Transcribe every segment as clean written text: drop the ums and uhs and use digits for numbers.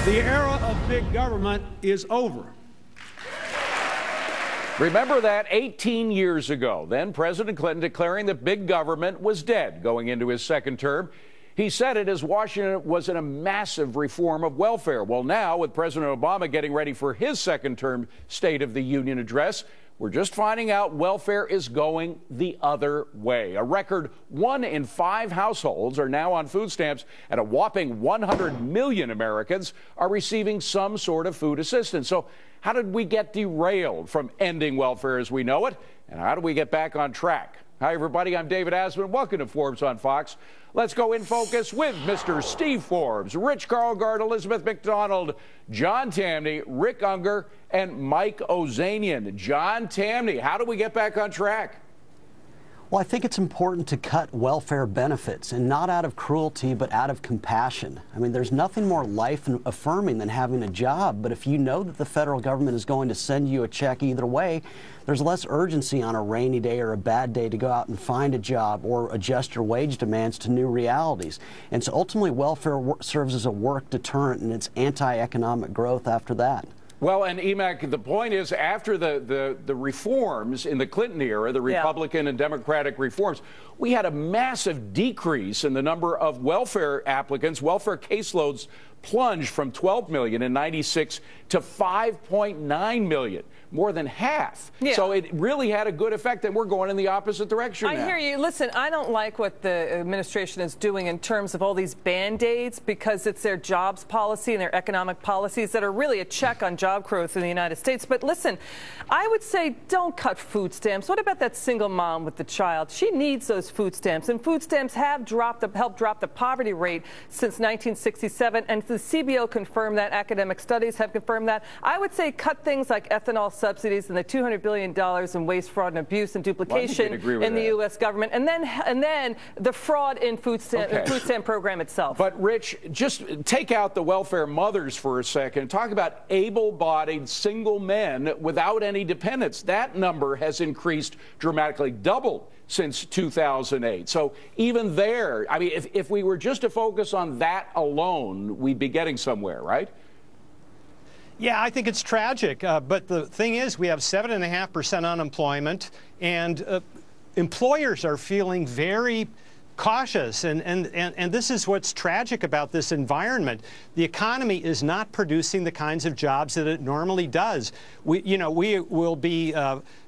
The era of big government is over. Remember that 18 years ago, then President Clinton declaring that big government was dead going into his second term. He said it as Washington was in a massive reform of welfare. Well, now, with President Obama getting ready for his second term State of the Union address, we're just finding out welfare is going the other way. A record 1 in 5 households are now on food stamps, and a whopping 100 million Americans are receiving some sort of food assistance. So how did we get derailed from ending welfare as we know it, and how do we get back on track? Hi, everybody. I'm David Asman. Welcome to Forbes on Fox. Let's go in focus with Mr. Steve Forbes, Rich Karlgaard, Elizabeth McDonald, John Tamny, Rick Unger, and Mike Ozanian. John Tamny, how do we get back on track? Well, I think it's important to cut welfare benefits, and not out of cruelty, but out of compassion. I mean, there's nothing more life-affirming than having a job, but if you know that the federal government is going to send you a check either way, there's less urgency on a rainy day or a bad day to go out and find a job or adjust your wage demands to new realities. And so ultimately, welfare serves as a work deterrent, and it's anti-economic growth after that. Well, and Emac, the point is, after the reforms in the Clinton era, the Republican and Democratic reforms, we had a massive decrease in the number of welfare applicants. Welfare caseloads plunged from 12 million in '96 to 5.9 million, more than half. Yeah. So it really had a good effect, and we're going in the opposite direction now. I hear you. Listen, I don't like what the administration is doing in terms of all these Band-Aids, because it's their jobs policy and their economic policies that are really a check on job growth in the United States. But listen, I would say don't cut food stamps. What about that single mom with the child? She needs those food stamps, and food stamps have helped drop the poverty rate since 1967, and the CBO confirmed that. Academic studies have confirmed that. I would say cut things like ethanol subsidies and the $200 billion in waste, fraud, and abuse and duplication in the U.S. government, and then the fraud in food stamp program itself. But Rich, just take out the welfare mothers for a second. Talk about able-bodied single men without any dependents. That number has increased dramatically, doubled since 2008. So even there, I mean, if we were just to focus on that alone, we'd be getting somewhere, right? Yeah, I think it's tragic. But the thing is, we have 7.5% unemployment, and employers are feeling very cautious, and this is what's tragic about this environment. The economy is not producing the kinds of jobs that it normally does. We will be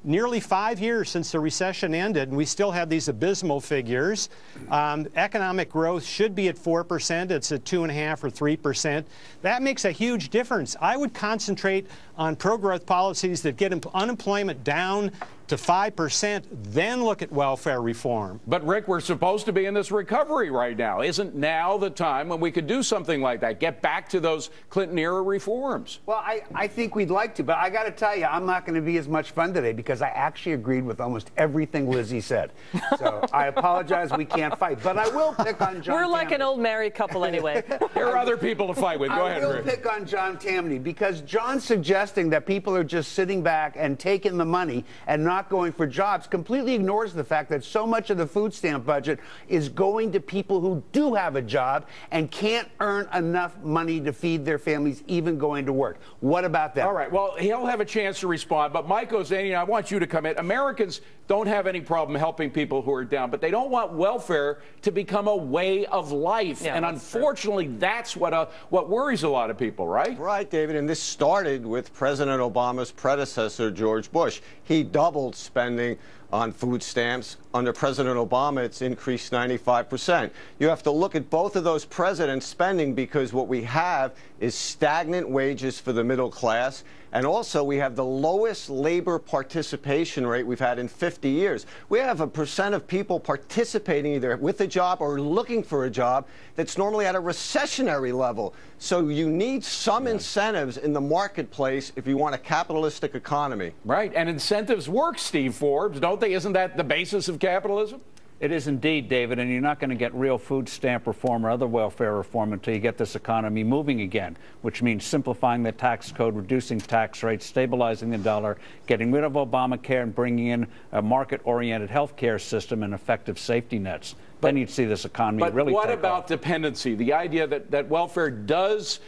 nearly 5 years since the recession ended, and we still have these abysmal figures. Economic growth should be at 4%. It's at 2.5% or 3%. That makes a huge difference. I would concentrate on pro-growth policies that get unemployment down to 5%, then look at welfare reform. But Rick, we're supposed to be in this recovery right now. Isn't now the time when we could do something like that, get back to those Clinton-era reforms? Well, I think we'd like to, but I got to tell you, I'm not going to be as much fun today because I actually agreed with almost everything Lizzie said. So I apologize, we can't fight, but I will pick on John We're like Tamny. an old married couple anyway. There are other people to fight with. Go ahead, Rick. I will pick on John Tamny because John's suggesting that people are just sitting back and taking the money and not going for jobs completely ignores the fact that so much of the food stamp budget is going to people who do have a job and can't earn enough money to feed their families, even going to work. What about that? All right, well, he'll have a chance to respond, but Mike Ozanian, I want you to come in. Americans don't have any problem helping people who are down, but they don't want welfare to become a way of life. Yeah, and unfortunately, that's what worries a lot of people, right? Right, David, and this started with President Obama's predecessor, George Bush. He doubled spending on food stamps. Under President Obama, it's increased 95%. You have to look at both of those presidents' spending because what we have is stagnant wages for the middle class, and also we have the lowest labor participation rate we've had in 50 years. We have a percent of people participating either with a job or looking for a job that's normally at a recessionary level. So you need some incentives in the marketplace if you want a capitalistic economy. Right, and incentives work, Steve Forbes, don't they? Isn't that the basis of capitalism? It is indeed, David, and you're not going to get real food stamp reform or other welfare reform until you get this economy moving again, which means simplifying the tax code, reducing tax rates, stabilizing the dollar, getting rid of Obamacare, and bringing in a market-oriented health care system and effective safety nets. Then you'd see this economy really take off. But what about dependency? The idea that welfare does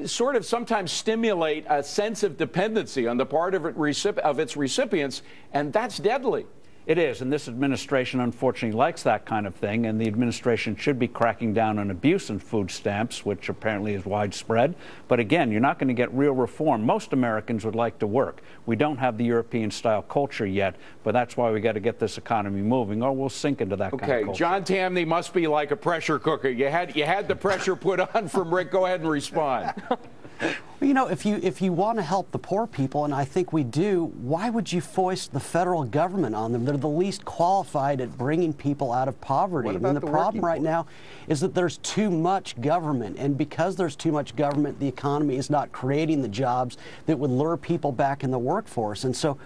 sort of sometimes stimulate a sense of dependency on the part of its recipients, and that's deadly. It is, and this administration unfortunately likes that kind of thing, and the administration should be cracking down on abuse in food stamps, which apparently is widespread. But again, you're not going to get real reform. Most Americans would like to work. We don't have the European-style culture yet, but that's why we got to get this economy moving, or we'll sink into that kind of culture. Okay, John Tamny must be like a pressure cooker. You had the pressure put on from Rick. Go ahead and respond. You know, if you want to help the poor people, and I think we do, why would you foist the federal government on them? They're the least qualified at bringing people out of poverty. What I mean, about the the problem right working now is that there's too much government, and because there's too much government, the economy is not creating the jobs that would lure people back in the workforce. And so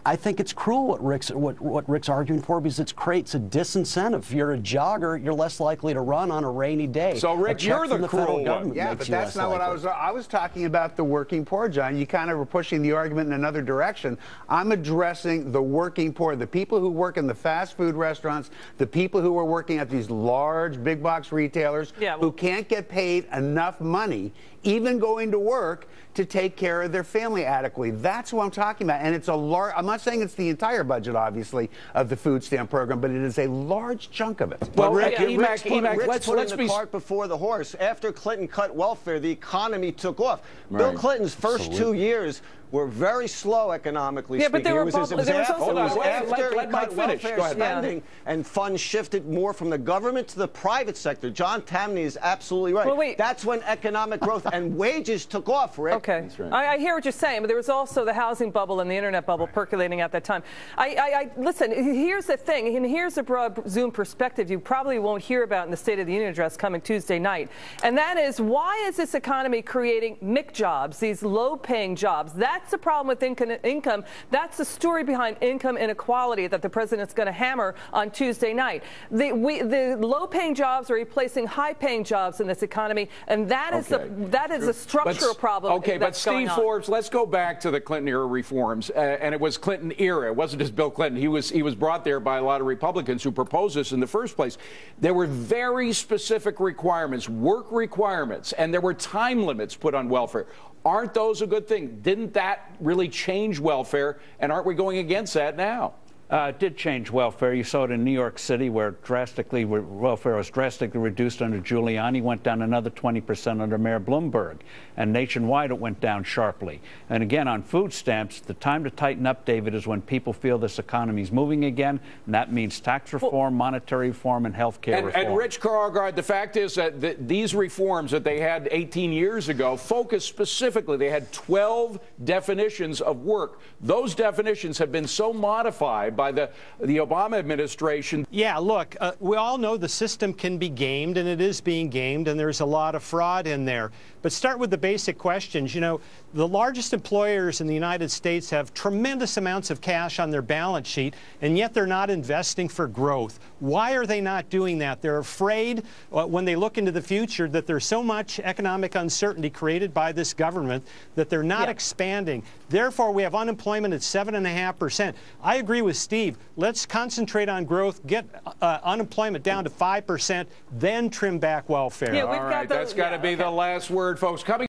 I think it's cruel what Rick's arguing for, because it creates a disincentive. If you're a jogger, you're less likely to run on a rainy day. So, Rick, you're the cruel one. Yeah, but that's not what I was talking about the working poor, John. You kind of were pushing the argument in another direction. I'm addressing the working poor, the people who work in the fast food restaurants, the people who are working at these large big box retailers who can't get paid enough money, even going to work, to take care of their family adequately. That's what I'm talking about. And it's a large, I'm not saying it's the entire budget, obviously, of the food stamp program, but it is a large chunk of it. Well, Rick's let's put the cart before the horse. After Clinton cut welfare, the economy took off. Bill Clinton's first 2 years were very slow economically speaking. But there was after let Mike cut finish. welfare spending and funds shifted more from the government to the private sector. John Tamny is absolutely right. Well, wait. That's when economic growth and wages took off, Rick. Okay. That's right. I hear what you're saying, but there was also the housing bubble and the internet bubble percolating at that time. Listen, here's the thing, and here's a broad Zoom perspective you probably won't hear about in the State of the Union address coming Tuesday night. And that is, why is this economy creating MIC jobs, these low-paying jobs? That's the problem with income. That's the story behind income inequality that the president's going to hammer on Tuesday night. The low-paying jobs are replacing high-paying jobs in this economy, and that is a structural problem. Okay, but Steve Forbes, let's go back to the Clinton era reforms, and it was Clinton era. It wasn't just Bill Clinton. He was brought there by a lot of Republicans who proposed this in the first place. There were very specific requirements, work requirements, and there were time limits put on welfare. Aren't those a good thing? Didn't that really change welfare, and aren't we going against that now? It did change welfare. You saw it in New York City, where welfare was drastically reduced under Giuliani, went down another 20% under Mayor Bloomberg. And nationwide, it went down sharply. And again, on food stamps, the time to tighten up, David, is when people feel this economy is moving again. And that means tax reform, monetary reform, and health care reform. And Rich Karlgaard, the fact is that these reforms that they had 18 years ago focused specifically, they had 12 definitions of work. Those definitions have been so modified by the Obama administration. Yeah, look, we all know the system can be gamed, and it is being gamed, and there's a lot of fraud in there. But start with the basic questions. You know, the largest employers in the United States have tremendous amounts of cash on their balance sheet, and yet they're not investing for growth. Why are they not doing that? They're afraid when they look into the future that there's so much economic uncertainty created by this government that they're not expanding. Therefore, we have unemployment at 7.5%. I agree with Steve. Let's concentrate on growth, get unemployment down to 5%, then trim back welfare. Yeah, All right, that's got to be the last word, folks. Coming